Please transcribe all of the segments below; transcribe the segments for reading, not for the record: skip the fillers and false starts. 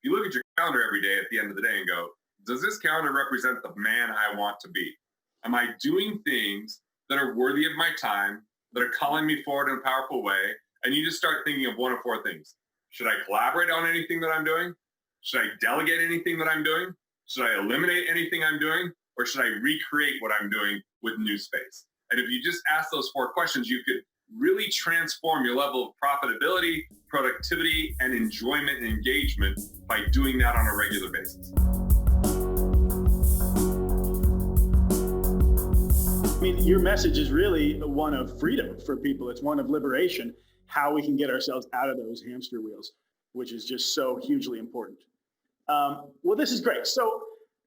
you look at your calendar every day at the end of the day and go, does this calendar represent the man I want to be? Am I doing things that are worthy of my time, that are calling me forward in a powerful way? And you just start thinking of one of four things. Should I collaborate on anything that I'm doing? Should I delegate anything that I'm doing? Should I eliminate anything I'm doing? Or should I recreate what I'm doing with new space? And if you just ask those four questions, you could really transform your level of profitability, productivity, and enjoyment and engagement by doing that on a regular basis. I mean, your message is really one of freedom for people. It's one of liberation, how we can get ourselves out of those hamster wheels, which is just so hugely important. Well, this is great. So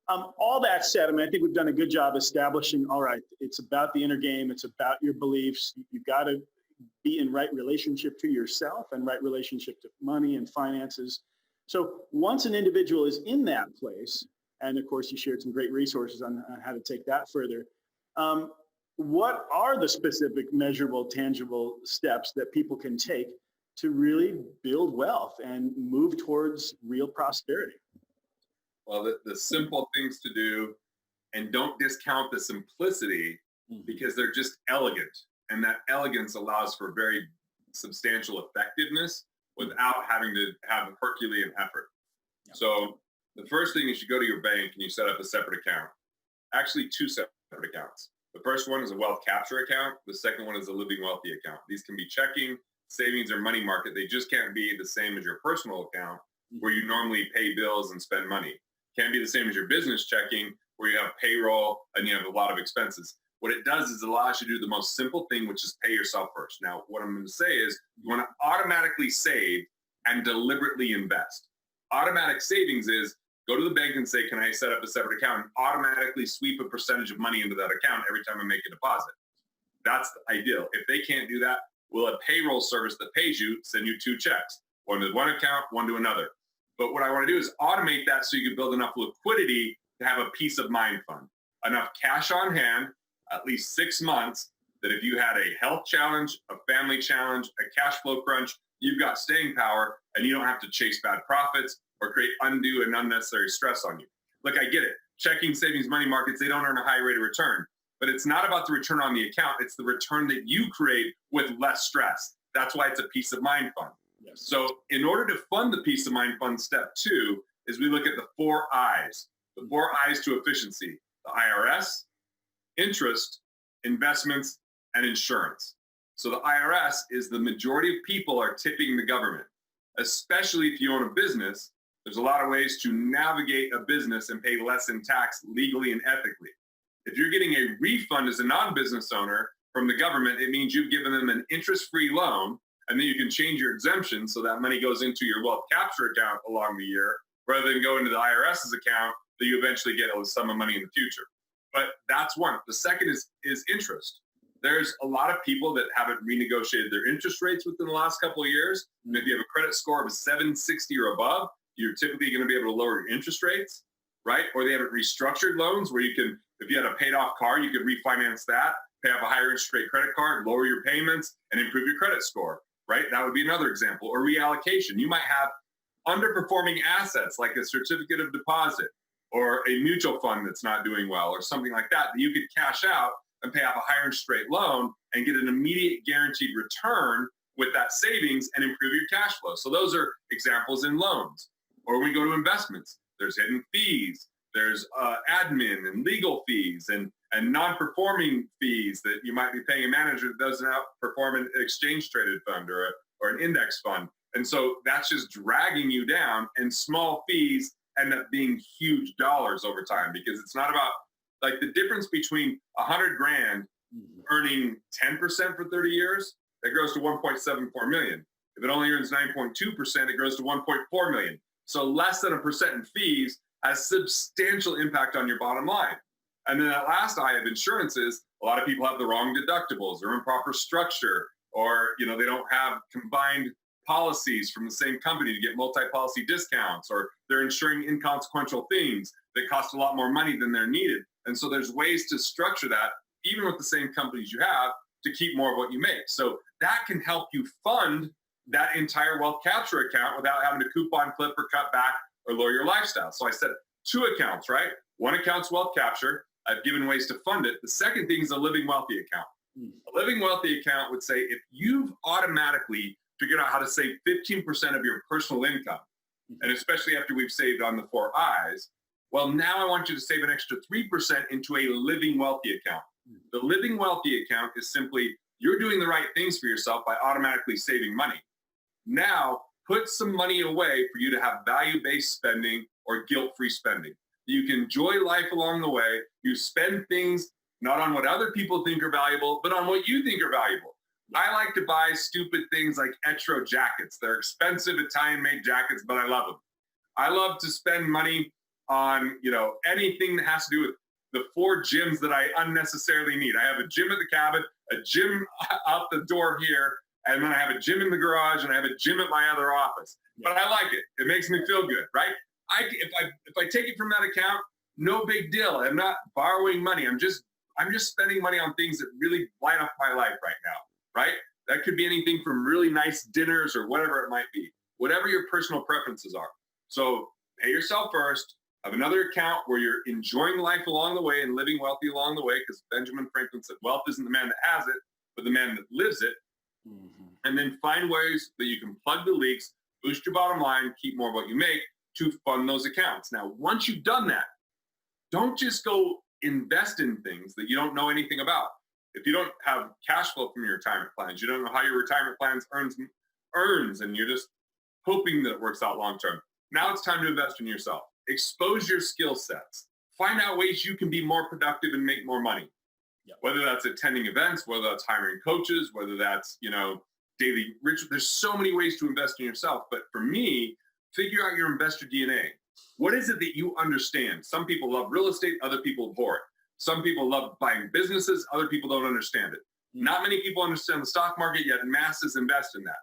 all that said, I mean, I think we've done a good job establishing, all right, it's about the inner game. It's about your beliefs. You've got to be in right relationship to yourself and right relationship to money and finances. So once an individual is in that place, and of course you shared some great resources on how to take that further, what are the specific measurable, tangible steps that people can take to really build wealth and move towards real prosperity? Well, the simple things to do, and don't discount the simplicity because they're just elegant. And that elegance allows for very substantial effectiveness without having to have Herculean effort. Yeah. So the first thing is you go to your bank and you set up a separate account. Actually, two separate accounts. The first one is a wealth capture account. The second one is a living wealthy account. These can be checking, savings, or money market. They just can't be the same as your personal account where you normally pay bills and spend money. Can't be the same as your business checking where you have payroll and you have a lot of expenses. What it does is it allows you to do the most simple thing, which is pay yourself first. Now, what I'm going to say is you want to automatically save and deliberately invest. Automatic savings is go to the bank and say, can I set up a separate account and automatically sweep a percentage of money into that account every time I make a deposit? That's the ideal. If they can't do that, will a payroll service that pays you send you two checks, one to one account, one to another. But what I want to do is automate that so you can build enough liquidity to have a peace of mind fund, enough cash on hand, at least 6 months, that if you had a health challenge, a family challenge, a cash flow crunch, you've got staying power and you don't have to chase bad profits or create undue and unnecessary stress on you. Look, I get it. Checking, savings, money markets, they don't earn a high rate of return, but it's not about the return on the account. It's the return that you create with less stress. That's why it's a peace of mind fund. Yes. So in order to fund the peace of mind fund, step 2 is we look at the 4 I's, the 4 I's to efficiency: the IRS, interest, investments, and insurance. So the IRS is the majority of people are tipping the government, especially if you own a business. There's a lot of ways to navigate a business and pay less in tax legally and ethically. If you're getting a refund as a non-business owner from the government, it means you've given them an interest-free loan, and then you can change your exemption so that money goes into your wealth capture account along the year, rather than go into the IRS's account that you eventually get a sum of money in the future. But that's one. The second is interest. There's a lot of people that haven't renegotiated their interest rates within the last couple of years. And if you have a credit score of a 760 or above, you're typically going to be able to lower your interest rates, right? Or they haven't restructured loans where you can, if you had a paid off car, you could refinance that, pay off a higher interest rate credit card, lower your payments, and improve your credit score, right? That would be another example. Or reallocation. You might have underperforming assets like a certificate of deposit or a mutual fund that's not doing well or something like that you could cash out and pay off a higher interest rate loan and get an immediate guaranteed return with that savings and improve your cash flow. So those are examples in loans. Or when we go to investments, there's hidden fees, there's admin and legal fees and non-performing fees that you might be paying a manager that doesn't outperform an exchange traded fund or an index fund. And so that's just dragging you down, and small fees end up being huge dollars over time, because it's not about, like, the difference between 100 grand earning 10% for 30 years, that grows to 1.74 million. If it only earns 9.2%, it grows to 1.4 million. So less than 1% in fees has substantial impact on your bottom line. And then that last I of insurance is a lot of people have the wrong deductibles or improper structure, or, you know, they don't have combined policies from the same company to get multi-policy discounts, or they're insuring inconsequential things that cost a lot more money than they're needed. And so there's ways to structure that, even with the same companies you have, to keep more of what you make. So that can help you fund that entire wealth capture account without having to coupon clip or cut back or lower your lifestyle. So I said 2 accounts, right? One account's wealth capture. I've given ways to fund it. The second thing is a living wealthy account. A living wealthy account would say if you've automatically figured out how to save 15% of your personal income, and especially after we've saved on the 4 I's, well, now I want you to save an extra 3% into a living wealthy account. The living wealthy account is simply you're doing the right things for yourself by automatically saving money. Now, put some money away for you to have value-based spending or guilt-free spending. You can enjoy life along the way. You spend things not on what other people think are valuable, but on what you think are valuable. I like to buy stupid things like Etro jackets. They're expensive Italian-made jackets, but I love them. I love to spend money on, anything that has to do with the 4 gyms that I unnecessarily need. I have a gym at the cabin, a gym out the door here, and then I have a gym in the garage, and I have a gym at my other office. But I like it. It makes me feel good, right? If I take it from that account, no big deal. I'm not borrowing money. I'm just spending money on things that really light up my life right now, right? That could be anything from really nice dinners or whatever it might be, whatever your personal preferences are. So pay yourself first. Have another account where you're enjoying life along the way and living wealthy along the way, because Benjamin Franklin said, wealth isn't the man that has it, but the man that lives it. And then find ways that you can plug the leaks, boost your bottom line, keep more of what you make to fund those accounts. Now, once you've done that, don't just go invest in things that you don't know anything about. If you don't have cash flow from your retirement plans, you don't know how your retirement plans earns, and you're just hoping that it works out long term. Now it's time to invest in yourself. Expose your skill sets. Find out ways you can be more productive and make more money. Yep. Whether that's attending events, whether that's hiring coaches, whether that's, daily ritual. There's so many ways to invest in yourself. But for me, figure out your investor DNA. What is it that you understand? Some people love real estate, other people abhor it. Some people love buying businesses, other people don't understand it. Not many people understand the stock market, yet masses invest in that.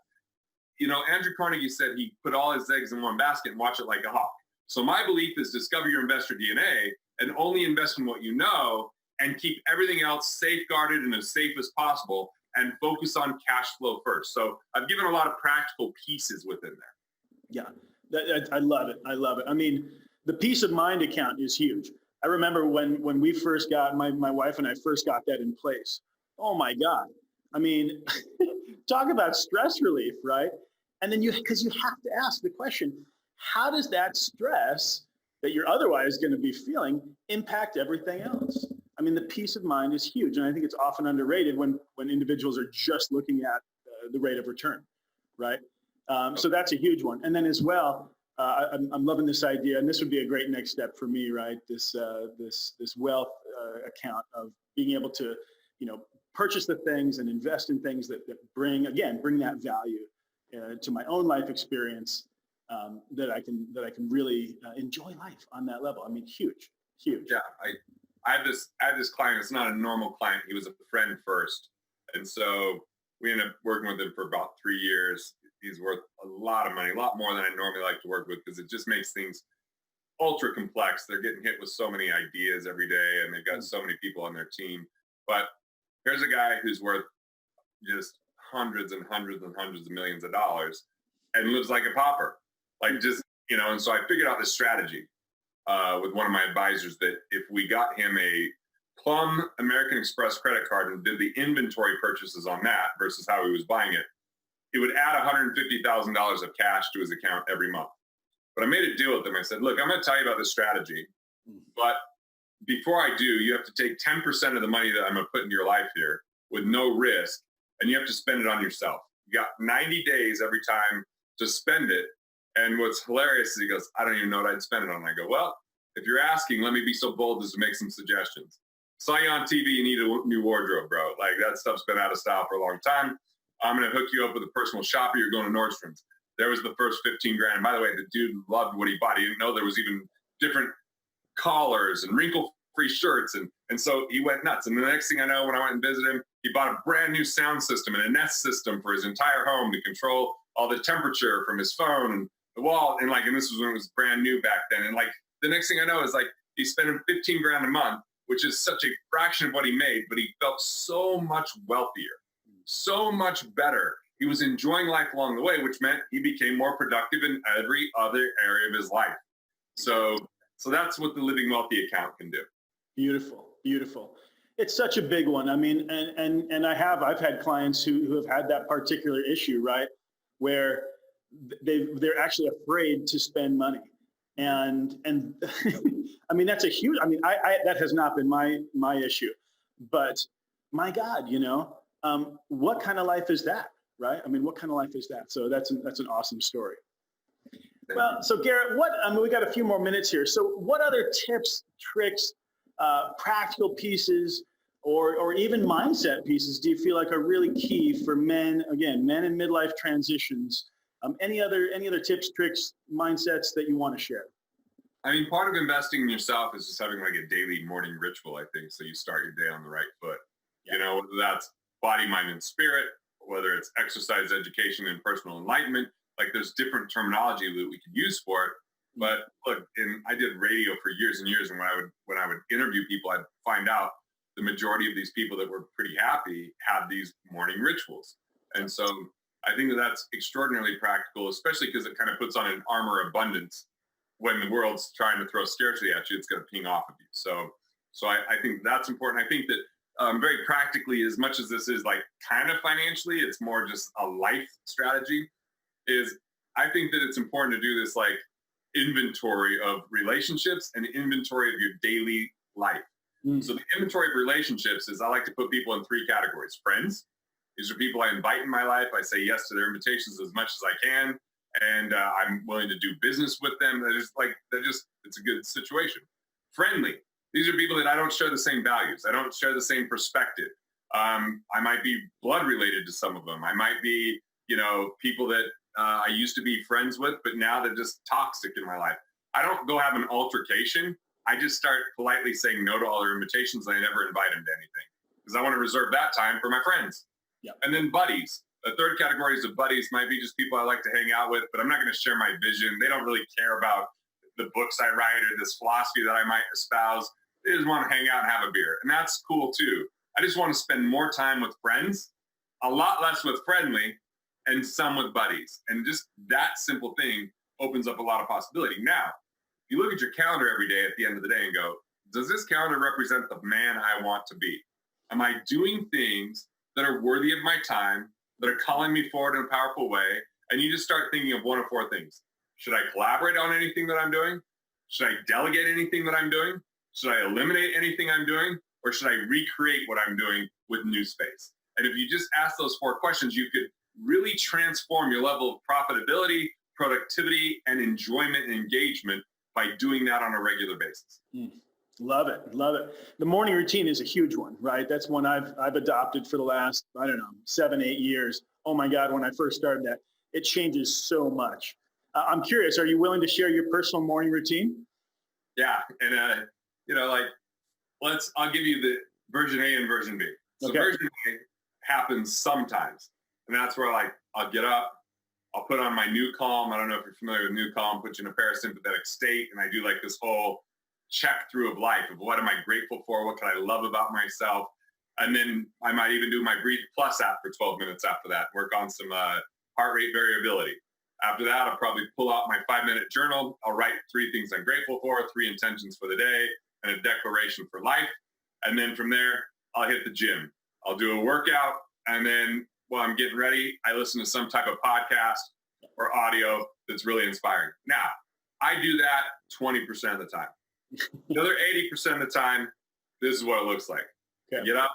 Andrew Carnegie said he put all his eggs in one basket and watch it like a hawk. So my belief is discover your investor DNA and only invest in what you know and keep everything else safeguarded and as safe as possible and focus on cash flow first. So I've given a lot of practical pieces within there. Yeah, I love it. I love it. I mean, the peace of mind account is huge. I remember when we first got, my wife and I first got that in place. Oh my God. I mean, talk about stress relief, right? And then because you have to ask the question, how does that stress that you're otherwise going to be feeling impact everything else? I mean, the peace of mind is huge. And I think it's often underrated when individuals are just looking at the rate of return, right? So that's a huge one. And then as well, I'm loving this idea, and this would be a great next step for me, right? This wealth account of being able to, purchase the things and invest in things that bring that value to my own life experience, that I can really enjoy life on that level. I mean, huge. Yeah, I have this client. It's not a normal client. He was a friend first, and so we ended up working with him for about 3 years. He's worth a lot of money, a lot more than I normally like to work with, because it just makes things ultra complex. They're getting hit with so many ideas every day, and they've got so many people on their team. But here's a guy who's worth just hundreds and hundreds and hundreds of millions of dollars and lives like a pauper. Like just, and so I figured out this strategy with one of my advisors that if we got him a Plum American Express credit card and did the inventory purchases on that versus how he was buying it, it would add $150,000 of cash to his account every month. But I made a deal with him. I said, look, I'm going to tell you about this strategy, but before I do, you have to take 10% of the money that I'm going to put into your life here with no risk, and you have to spend it on yourself. You got 90 days every time to spend it. And what's hilarious is he goes, I don't even know what I'd spend it on. I go, well, if you're asking, let me be so bold as to make some suggestions. Saw you on TV, you need a new wardrobe, bro. Like that stuff's been out of style for a long time. I'm going to hook you up with a personal shopper. You're going to Nordstrom's. There was the first 15 grand. By the way, the dude loved what he bought. He didn't know there was even different collars and wrinkle-free shirts. And so he went nuts. And the next thing I know, when I went and visited him, he bought a brand new sound system and a Nest system for his entire home to control all the temperature from his phone and the wall. And this was when it was brand new back then. And the next thing I know is he's spending 15 grand a month, which is such a fraction of what he made, but he felt so much wealthier, so much better. He was enjoying life along the way, which meant he became more productive in every other area of his life. So that's what the Living Wealthy account can do. Beautiful, beautiful. It's such a big one. I mean, and I've had clients who have had that particular issue, right? Where they're actually afraid to spend money. And I mean, that's a huge, I mean, I that has not been my issue, but my God, what kind of life is that? Right? I mean, what kind of life is that? So that's an awesome story. Well, so Garrett, we got a few more minutes here. So what other tips, tricks, practical pieces, or even mindset pieces do you feel like are really key for men in midlife transitions? Any other tips, tricks, mindsets that you want to share? I mean, part of investing in yourself is just having like a daily morning ritual, I think. So you start your day on the right foot. Yeah. Whether that's body, mind, and spirit, whether it's exercise, education, and personal enlightenment. Like there's different terminology that we could use for it. But look, I did radio for years and years, and when I would interview people, I'd find out the majority of these people that were pretty happy had these morning rituals. And so I think that's extraordinarily practical, especially because it kind of puts on an armor of abundance. When the world's trying to throw scarcity at you, it's going to ping off of you. So I think that's important. I think that very practically, as much as this is like kind of financially, it's more just a life strategy. I think that it's important to do this like inventory of relationships and inventory of your daily life. So the inventory of relationships is I like to put people in three categories. Friends, these are people I invite in my life. I say yes to their invitations as much as I can. And I'm willing to do business with them. It's a good situation. Friendly, these are people that I don't share the same values. I don't share the same perspective. I might be blood related to some of them. I might be, people that I used to be friends with, but now they're just toxic in my life. I don't go have an altercation. I just start politely saying no to all their invitations. And I never invite them to anything because I want to reserve that time for my friends. Yep. And then buddies. The third category of buddies might be just people I like to hang out with, but I'm not going to share my vision. They don't really care about the books I write or this philosophy that I might espouse. They just want to hang out and have a beer. And that's cool too. I just want to spend more time with friends, a lot less with friendly, and some with buddies. And just that simple thing opens up a lot of possibility. Now, you look at your calendar every day at the end of the day and go, does this calendar represent the man I want to be? Am I doing things that are worthy of my time, that are calling me forward in a powerful way? And you just start thinking of one of four things. Should I collaborate on anything that I'm doing? Should I delegate anything that I'm doing? Should I eliminate anything I'm doing? Or should I recreate what I'm doing with new space? And if you just ask those four questions, you could really transform your level of profitability, productivity, and enjoyment and engagement by doing that on a regular basis. Love it. Love it. The morning routine is a huge one, right? That's one I've adopted for the last, 7, 8 years. Oh my God, when I first started that, it changes so much. I'm curious, are you willing to share your personal morning routine? Yeah. And, I'll give you the version A and version B. So Okay. Version A happens sometimes. And that's where I'll get up, I'll put on my New Calm. I don't know if you're familiar with New Calm, put you in a parasympathetic state. And I do like this whole check through of life of what am I grateful for? What can I love about myself? And then I might even do my Breathe Plus app for 12 minutes after that, work on some heart rate variability. After that, I'll probably pull out my 5-minute journal. I'll write 3 things I'm grateful for, 3 intentions for the day, and a declaration for life. And then from there, I'll hit the gym. I'll do a workout. And then while I'm getting ready, I listen to some type of podcast or audio that's really inspiring. Now, I do that 20% of the time. The other 80% of the time, this is what it looks like. Okay. I get up.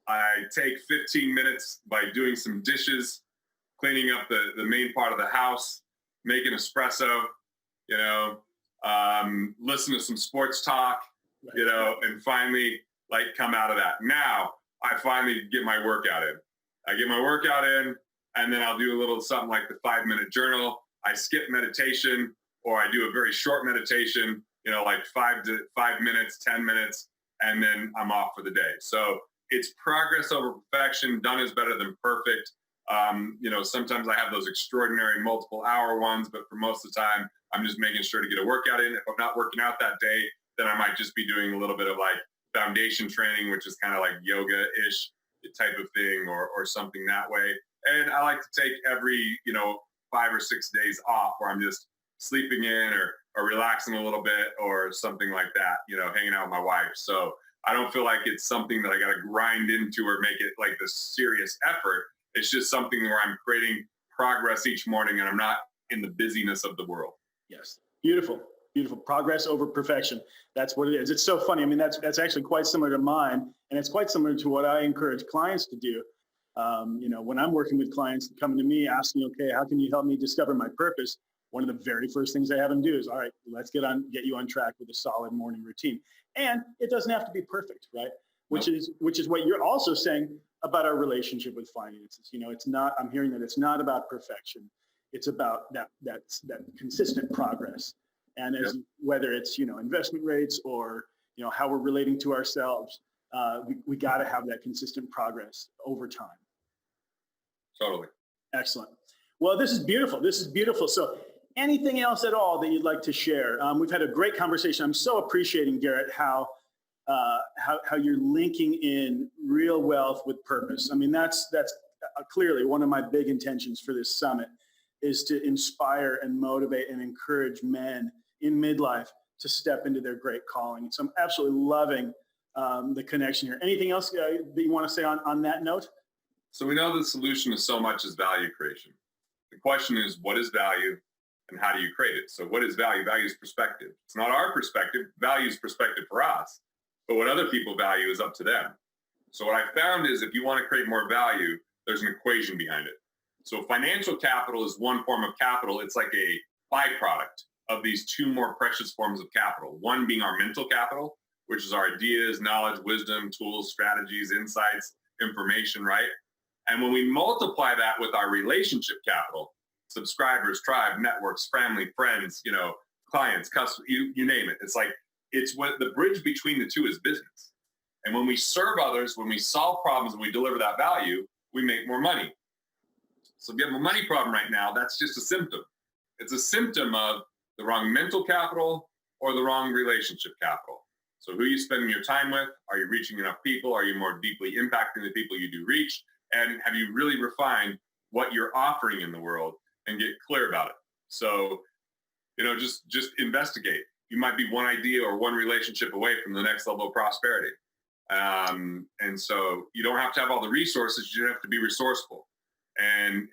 I take 15 minutes by doing some dishes, cleaning up the main part of the house, make an espresso, listen to some sports talk, and finally come out of that. Now I finally get my workout in. I get my workout in, and then I'll do a little something like the 5-minute journal. I skip meditation, or I do a very short meditation, 5 minutes, 10 minutes, and then I'm off for the day. So it's progress over perfection. Done is better than perfect. Sometimes I have those extraordinary multiple hour ones, but for most of the time, I'm just making sure to get a workout in. If I'm not working out that day, then I might just be doing a little bit of foundation training, which is kind of like yoga-ish type of thing, or something that way. And I like to take every, 5 or 6 days off where I'm just sleeping in or or relaxing a little bit or something like that, hanging out with my wife. So I don't feel like it's something that I got to grind into or make it like this serious effort. It's just something where I'm creating progress each morning and I'm not in the busyness of the world. Yes. Beautiful. Beautiful. Progress over perfection. That's what it is. It's so funny. I mean, that's actually quite similar to mine, and it's quite similar to what I encourage clients to do. When I'm working with clients coming to me asking, okay, how can you help me discover my purpose? One of the very first things I have them do is, all right, let's get you on track with a solid morning routine. And it doesn't have to be perfect, right? Which is what you're also saying about our relationship with finances. It's not, I'm hearing that it's not about perfection. It's about that consistent progress. And as whether it's, investment rates or, how we're relating to ourselves, we got to have that consistent progress over time. Totally. Excellent. Well, this is beautiful. This is beautiful. So anything else at all that you'd like to share? We've had a great conversation. I'm so appreciating, Garrett, how you're linking in real wealth with purpose. I mean, that's clearly one of my big intentions for this summit, is to inspire and motivate and encourage men in midlife to step into their great calling. So I'm absolutely loving the connection here. Anything else that you want to say on that note? So we know the solution to so much is value creation. The question is, what is value and how do you create it? So what is value? Value is perspective. It's not our perspective. Value is perspective for us. But what other people value is up to them. So what I found is if you want to create more value, there's an equation behind it. So financial capital is one form of capital. It's like a byproduct of these two more precious forms of capital. One being our mental capital, which is our ideas, knowledge, wisdom, tools, strategies, insights, information, right? And when we multiply that with our relationship capital, subscribers, tribe, networks, family, friends, clients, customers, you name it. It's what the bridge between the two is business. And when we serve others, when we solve problems, and we deliver that value, we make more money. So if you have a money problem right now, that's just a symptom. It's a symptom of the wrong mental capital or the wrong relationship capital. So who are you spending your time with? Are you reaching enough people? Are you more deeply impacting the people you do reach? And have you really refined what you're offering in the world and get clear about it? So, just investigate. You might be one idea or one relationship away from the next level of prosperity. And so you don't have to have all the resources. You have to be resourceful. And,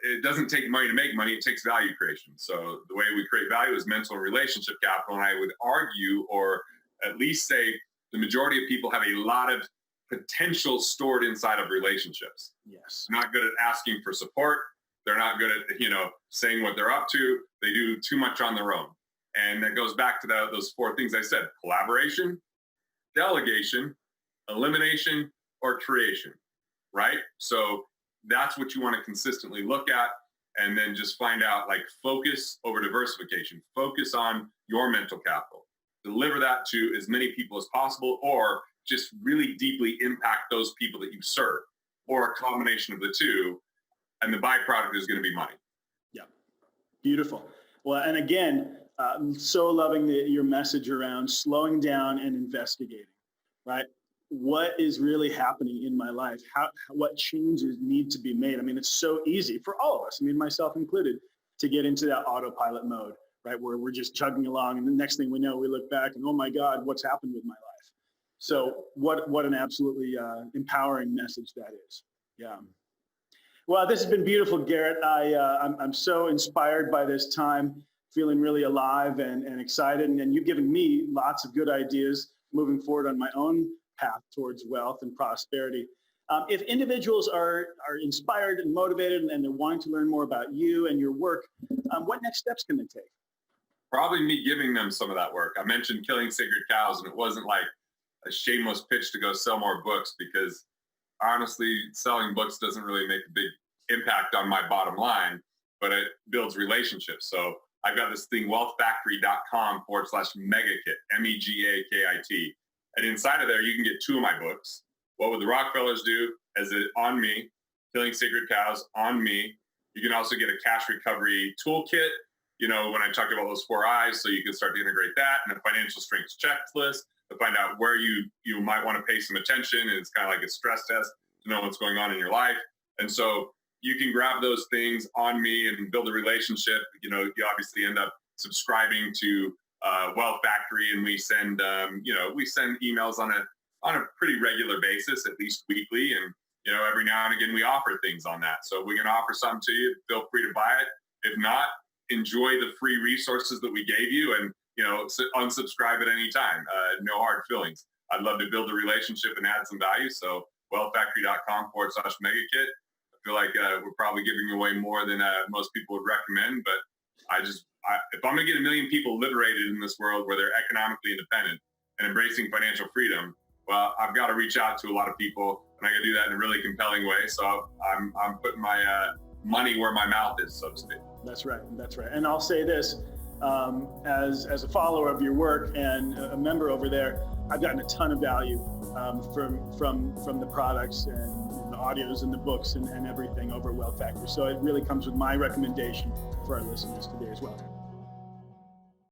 it doesn't take money to make money. It takes value creation. So the way we create value is mental and relationship capital. And I would argue, or at least say, the majority of people have a lot of potential stored inside of relationships. Yes. Not good at asking for support. They're not good at, saying what they're up to. They do too much on their own. And that goes back to those four things I said: collaboration, delegation, elimination, or creation, right? So that's what you want to consistently look at, and then just find out, focus over diversification. Focus on your mental capital. Deliver that to as many people as possible, or just really deeply impact those people that you serve, or a combination of the two. And the byproduct is going to be money. Yeah. Beautiful. Well, and again, I'm so loving your message around slowing down and investigating, right? What is really happening in my life? What changes need to be made? I mean, it's so easy for all of us, I mean, myself included, to get into that autopilot mode, right? Where we're just chugging along, and the next thing we know, we look back and, oh my God, what's happened with my life? So what an absolutely empowering message that is. Yeah. Well, this has been beautiful, Garrett. I'm so inspired by this time, feeling really alive and excited. And you've given me lots of good ideas moving forward on my own path towards wealth and prosperity. If individuals are inspired and motivated and they're wanting to learn more about you and your work, what next steps can they take? Probably me giving them some of that work. I mentioned Killing Sacred Cows, and it wasn't like a shameless pitch to go sell more books, because honestly, selling books doesn't really make a big impact on my bottom line, but it builds relationships. So I've got this thing, wealthfactory.com/megakit, MEGAKIT. And inside of there, you can get 2 of my books. What Would the Rockefellers Do? As it on me, Killing Sacred Cows on me. You can also get a cash recovery toolkit, when I talked about those 4 I's, so you can start to integrate that, and a financial strengths checklist to find out where you might want to pay some attention. And it's kind of like a stress test to know what's going on in your life. And so you can grab those things on me and build a relationship. You obviously end up subscribing to Wealth Factory, and we send we send emails on a pretty regular basis, at least weekly, and every now and again we offer things on that. So we're going to offer something to you. Feel free to buy it. If not, enjoy the free resources that we gave you, and unsubscribe at any time. No hard feelings. I'd love to build a relationship and add some value. So wealthfactory.com/megakit. I feel like we're probably giving away more than most people would recommend, but if I'm going to get 1 million people liberated in this world where they're economically independent and embracing financial freedom, well, I've got to reach out to a lot of people, and I got to do that in a really compelling way. So I'm putting my money where my mouth is, so to speak. That's right. That's right. And I'll say this, as a follower of your work and a member over there, I've gotten a ton of value from the products and the audios and the books and everything over at Wealth Factory. So it really comes with my recommendation for our listeners today as well.